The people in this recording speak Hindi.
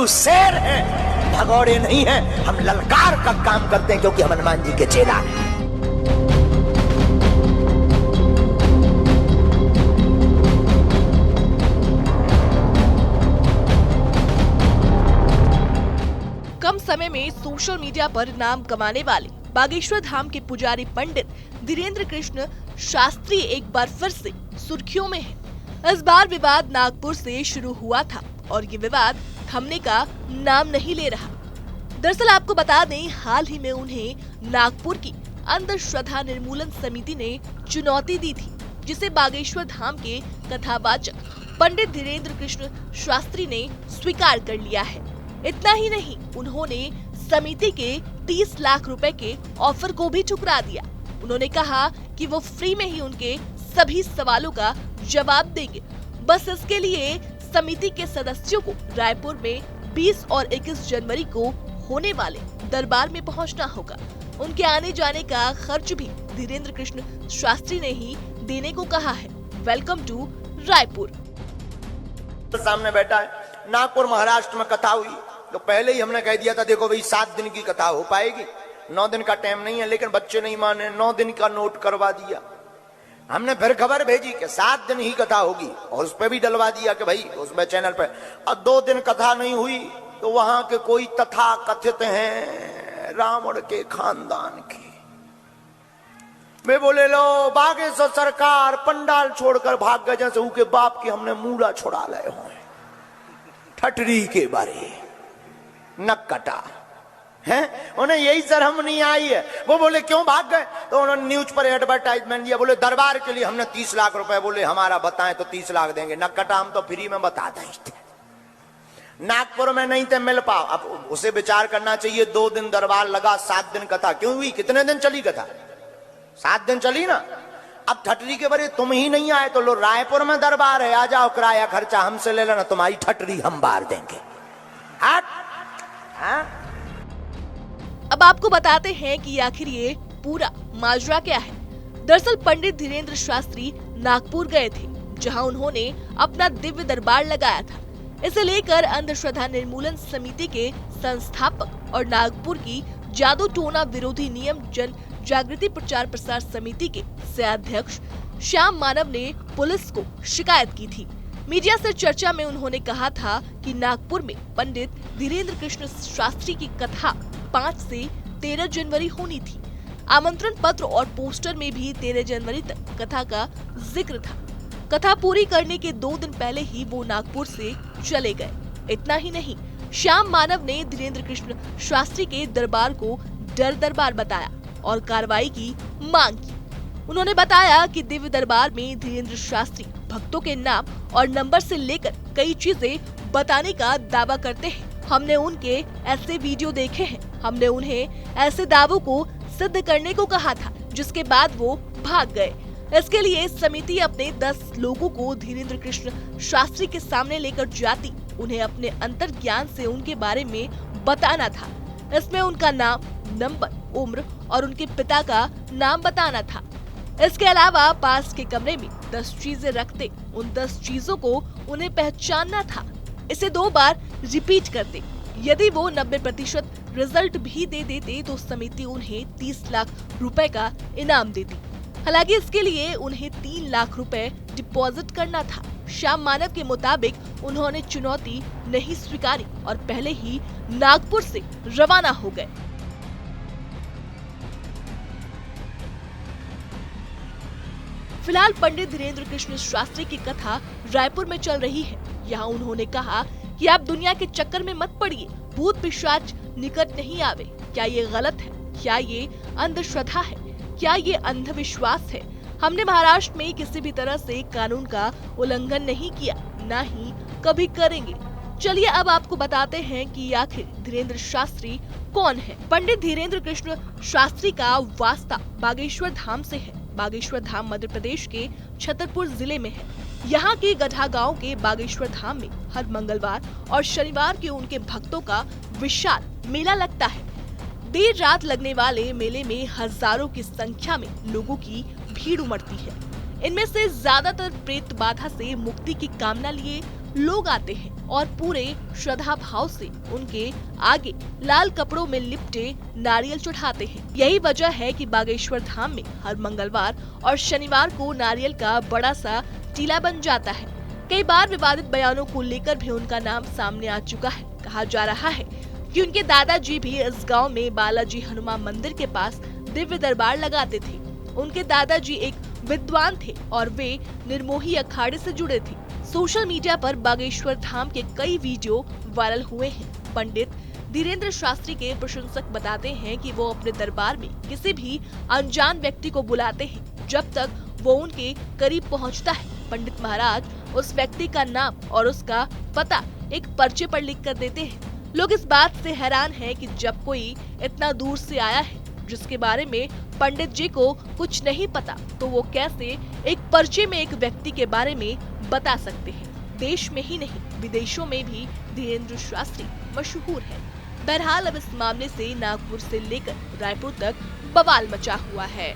उल्लू शेर हैं, भगौड़े नहीं हैं। हम ललकार का काम करते हैं क्योंकि हम हनुमान जी के चेला हैं। कम समय में सोशल मीडिया पर नाम कमाने वाले बागेश्वर धाम के पुजारी पंडित धीरेन्द्र कृष्ण शास्त्री एक बार फिर से सुर्खियों में है। इस बार विवाद नागपुर से शुरू हुआ था और ये विवाद थमने का नाम नहीं ले रहा। दरअसल आपको बता दें, हाल ही में उन्हें नागपुर की अंधश्रद्धा निर्मूलन समिति ने चुनौती दी थी, जिसे बागेश्वर धाम के कथावाचक पंडित धीरेन्द्र कृष्ण शास्त्री ने स्वीकार कर लिया है। इतना ही नहीं, उन्होंने समिति के 30 लाख रुपए के ऑफर को भी ठुकरा दिया। उन्होंने कहा कि वो फ्री में ही उनके सभी सवालों का जवाब देंगे। बस इसके लिए समिति के सदस्यों को रायपुर में 20 और 21 जनवरी को होने वाले दरबार में पहुंचना होगा। उनके आने जाने का खर्च भी धीरेन्द्र कृष्ण शास्त्री ने ही देने को कहा है। Welcome to Raipur. सामने बैठा है, नागपुर महाराष्ट्र में कथा हुई तो पहले ही हमने कह दिया था, देखो भाई 7 दिन की कथा हो पाएगी, 9 दिन का टाइम नहीं है। लेकिन बच्चे नहीं माने, 9 दिन का नोट करवा दिया। हमने फिर खबर भेजी कि 7 दिन ही कथा होगी और उस पर भी डलवा दिया कि भाई उसमें चैनल पे। अब 2 दिन कथा नहीं हुई तो वहां के कोई तथा कथित हैं रावण के खानदान की, वे बोले लो बागेश्वर सरकार पंडाल छोड़कर भाग गए, जैसे उनके बाप की हमने मूड़ा छुड़ा लाए हो। ठटरी के बारे नक कटा है, उन्हें यही शर्म नहीं आई है। वो बोले क्यों भाग गए, तो उन्होंने न्यूज पर एडवर्टाइजमेंट दिया। बोले दरबार के लिए हमने 30 लाख रुपए, बोले हमारा बताएं तो 30 लाख देंगे। नक कटा, हम तो फ्री में बताते ही थे, नागपुर में नहीं थे मिल पाओ। अब उसे विचार करना चाहिए, 2 दिन दरबार लगा, 7 दिन कथा क्यों हुई? कितने दिन चली कथा? 7 दिन चली ना। अब ठटरी के बारे तुम ही नहीं आए तो लो, रायपुर में दरबार है, आ जाओ, किराया खर्चा हमसे ले लेना, तुम्हारी ठटरी हम बार देंगे। अब आपको बताते हैं कि आखिर ये पूरा माजरा क्या है। दरअसल पंडित धीरेन्द्र शास्त्री नागपुर गए थे, जहां उन्होंने अपना दिव्य दरबार लगाया था। इसे लेकर अंधश्रद्धा निर्मूलन समिति के संस्थापक और नागपुर की जादू टोना विरोधी नियम जन जागृति प्रचार प्रसार समिति के अध्यक्ष श्याम मानव ने पुलिस को शिकायत की थी। मीडिया से चर्चा में उन्होंने कहा था कि नागपुर में पंडित धीरेन्द्र कृष्ण शास्त्री की कथा 5 से 13 जनवरी होनी थी। आमंत्रण पत्र और पोस्टर में भी 13 जनवरी तक कथा का जिक्र था। कथा पूरी करने के 2 दिन पहले ही वो नागपुर से चले गए। इतना ही नहीं, श्याम मानव ने धीरेन्द्र कृष्ण शास्त्री के दरबार को डर दरबार बताया और कार्रवाई की मांग की। उन्होंने बताया कि दिव्य दरबार में धीरेन्द्र शास्त्री भक्तों के नाम और नंबर से लेकर कई चीजें बताने का दावा करते हैं। हमने उनके ऐसे वीडियो देखे हैं, हमने उन्हें ऐसे दावों को सिद्ध करने को कहा था, जिसके बाद वो भाग गए। इसके लिए समिति अपने 10 लोगों को धीरेन्द्र कृष्ण शास्त्री के सामने लेकर जाती, उन्हें अपने अंतर ज्ञान से उनके बारे में बताना था। इसमें उनका नाम, नंबर, उम्र और उनके पिता का नाम बताना था। इसके अलावा पास के कमरे में 10 चीजें रखते, उन 10 चीजों को उन्हें पहचानना था। इसे 2 बार रिपीट करते। यदि वो 90% रिजल्ट भी दे देते तो समिति उन्हें 30 लाख रुपए का इनाम देती। हालांकि इसके लिए उन्हें 3 लाख रुपए डिपॉजिट करना था। श्याम मानव के मुताबिक उन्होंने चुनौती नहीं स्वीकारी और पहले ही नागपुर से रवाना हो गए। फिलहाल पंडित धीरेन्द्र कृष्ण शास्त्री की कथा रायपुर में चल रही है। यहाँ उन्होंने कहा कि आप दुनिया के चक्कर में मत पड़िए, भूत पिशाच निकट नहीं आवे। क्या ये गलत है? क्या ये अंधश्रद्धा है? क्या ये अंधविश्वास है? हमने महाराष्ट्र में किसी भी तरह से कानून का उल्लंघन नहीं किया, ना ही कभी करेंगे। चलिए अब आपको बताते हैं कि आखिर धीरेन्द्र शास्त्री कौन है। पंडित धीरेन्द्र कृष्ण शास्त्री का वास्ता बागेश्वर धाम से है। बागेश्वर धाम मध्य प्रदेश के छतरपुर जिले में है। यहाँ के गढ़ा गांव के बागेश्वर धाम में हर मंगलवार और शनिवार के उनके भक्तों का विशाल मेला लगता है। देर रात लगने वाले मेले में हजारों की संख्या में लोगों की भीड़ उमड़ती है। इनमें से ज्यादातर प्रेत बाधा से मुक्ति की कामना लिए लोग आते हैं और पूरे श्रद्धा भाव से उनके आगे लाल कपड़ों में लिपटे नारियल चढ़ाते हैं। यही वजह है कि बागेश्वर धाम में हर मंगलवार और शनिवार को नारियल का बड़ा सा टीला बन जाता है। कई बार विवादित बयानों को लेकर भी उनका नाम सामने आ चुका है। कहा जा रहा है कि उनके दादाजी भी इस गांव में बालाजी हनुमान मंदिर के पास दिव्य दरबार लगाते थे। उनके दादाजी एक विद्वान थे और वे निर्मोही अखाड़े से जुड़े थे। सोशल मीडिया पर बागेश्वर धाम के कई वीडियो वायरल हुए हैं। पंडित धीरेन्द्र शास्त्री के प्रशंसक बताते हैं कि वो अपने दरबार में किसी भी अनजान व्यक्ति को बुलाते हैं। जब तक वो उनके करीब पहुंचता है, पंडित महाराज उस व्यक्ति का नाम और उसका पता एक पर्चे पर लिख कर देते हैं। लोग इस बात से हैरान हैं कि जब कोई इतना दूर से आया है जिसके बारे में पंडित जी को कुछ नहीं पता, तो वो कैसे एक पर्चे में एक व्यक्ति के बारे में बता सकते हैं। देश में ही नहीं, विदेशों में भी धीरेन्द्र शास्त्री मशहूर है। बहरहाल अब इस मामले से नागपुर से लेकर रायपुर तक बवाल मचा हुआ है।